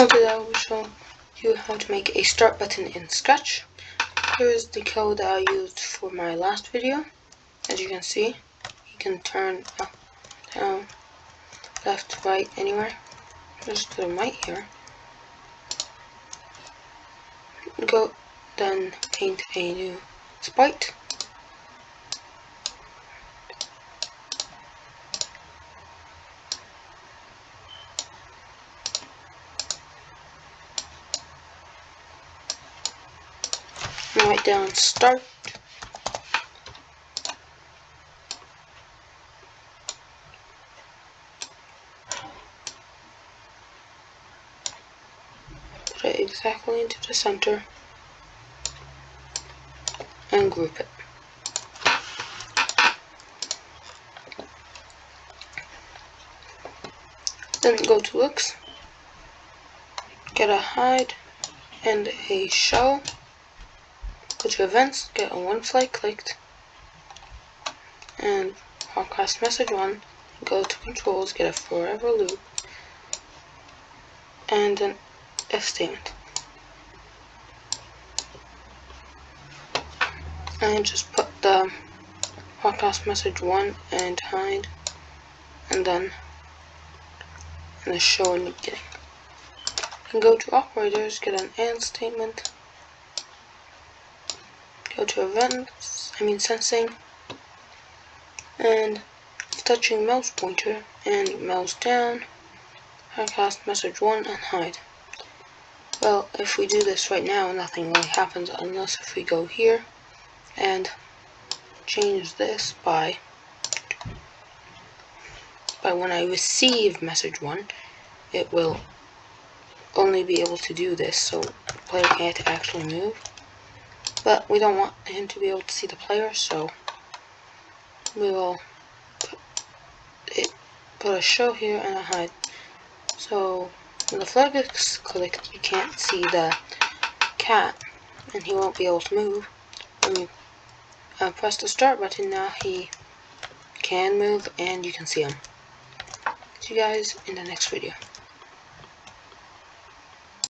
Today I will show you how to make a start button in Scratch. Here is the code that I used for my last video. As you can see, you can turn up, down, left, right, anywhere. Just to the right here. Go, then paint a new sprite. And write down start. Put it exactly into the center and group it. Then go to looks, get a hide and a show. Go to events, get a one flag clicked, and broadcast message 1. Go to controls, get a forever loop, and an if statement. And just put the broadcast message 1 and hide, and then in the show in the beginning. And go to operators, get an and statement. Go to events, sensing, and touching mouse pointer and mouse down, broadcast message 1 and hide. Well, if we do this right now, nothing really happens unless if we go here and change this by when I receive message 1, it will only be able to do this, so the player can't actually move. But we don't want him to be able to see the player, so we will put a show here and a hide. So when the flag is clicked, you can't see the cat, and he won't be able to move. When you press the start button, now he can move and you can see him. See you guys in the next video.